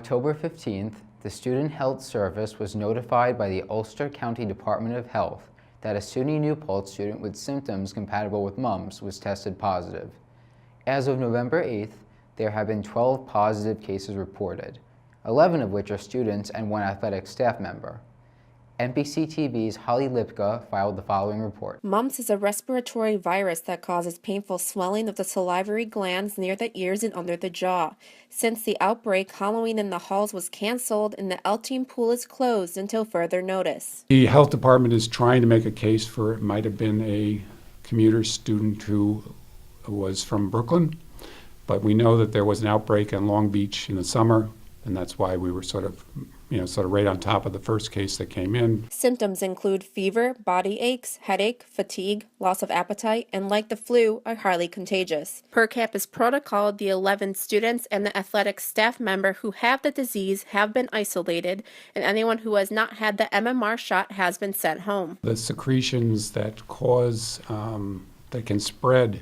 October 15th, the Student Health Service was notified by the Ulster County Department of Health that a SUNY New Paltz student with symptoms compatible with mumps was tested positive. As of November 8th, there have been 12 positive cases reported, 11 of which are students and one athletic staff member. NPC TV's Holly Lipka filed the following report. Mumps is a respiratory virus that causes painful swelling of the salivary glands near the ears and under the jaw. Since the outbreak, Halloween in the halls was canceled and the L-Team pool is closed until further notice. The health department is trying to make a case for it might have been a commuter student who was from Brooklyn, but we know that there was an outbreak in Long Beach in the summer, and that's why we were sort of right on top of the first case that came in. Symptoms include fever, body aches, headache, fatigue, loss of appetite, and like the flu, are highly contagious. Per campus protocol, the 11 students and the athletic staff member who have the disease have been isolated, and anyone who has not had the MMR shot has been sent home. The secretions that that can spread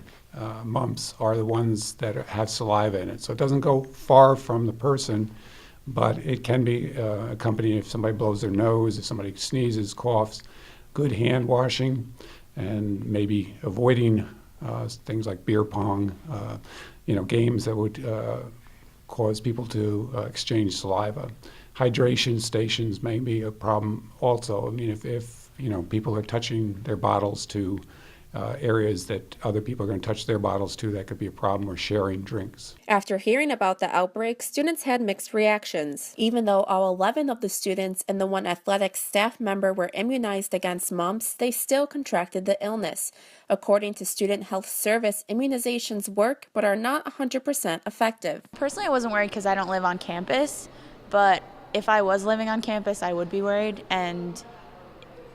mumps are the ones that have saliva in it. So it doesn't go far from the person, but it can be accompanied if somebody blows their nose, if somebody sneezes, coughs. Good hand washing and maybe avoiding things like beer pong, games that would cause people to exchange saliva. Hydration stations may be a problem also. I mean, if people are touching their bottles to areas that other people are going to touch their bottles to, that could be a problem, or sharing drinks. After hearing about the outbreak, students had mixed reactions. Even though all 11 of the students and the one athletic staff member were immunized against mumps, they still contracted the illness. According to Student Health Service, immunizations work but are not 100% effective. Personally, I wasn't worried because I don't live on campus, but if I was living on campus, I would be worried. And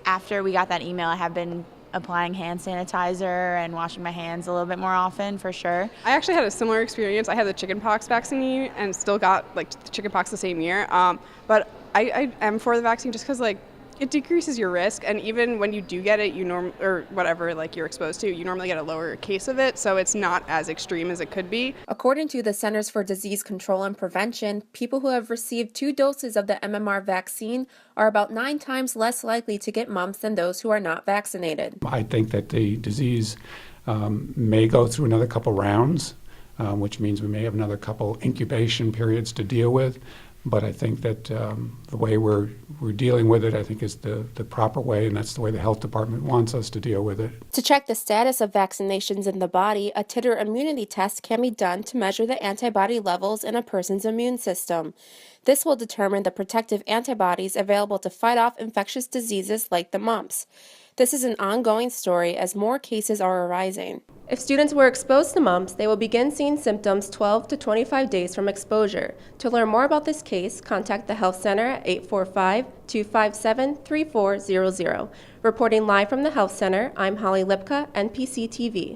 after we got that email, I have been applying hand sanitizer and washing my hands a little bit more often, for sure. I actually had a similar experience. I had the chickenpox vaccine and still got the chickenpox the same year. But I am for the vaccine just because it decreases your risk, and even when you do get it, you're exposed to, you normally get a lower case of it, so it's not as extreme as it could be. According to the Centers for Disease Control and Prevention, people who have received 2 doses of the MMR vaccine are about 9 times less likely to get mumps than those who are not vaccinated. I think that the disease may go through another couple rounds, which means we may have another couple incubation periods to deal with. But I think that the way we're dealing with it, I think, is the proper way, and that's the way the health department wants us to deal with it. To check the status of vaccinations in the body, a titer immunity test can be done to measure the antibody levels in a person's immune system. This will determine the protective antibodies available to fight off infectious diseases like the mumps. This is an ongoing story as more cases are arising. If students were exposed to mumps, they will begin seeing symptoms 12 to 25 days from exposure. To learn more about this case, contact the Health Center at 845-257-3400. Reporting live from the Health Center, I'm Holly Lipka, NPC TV.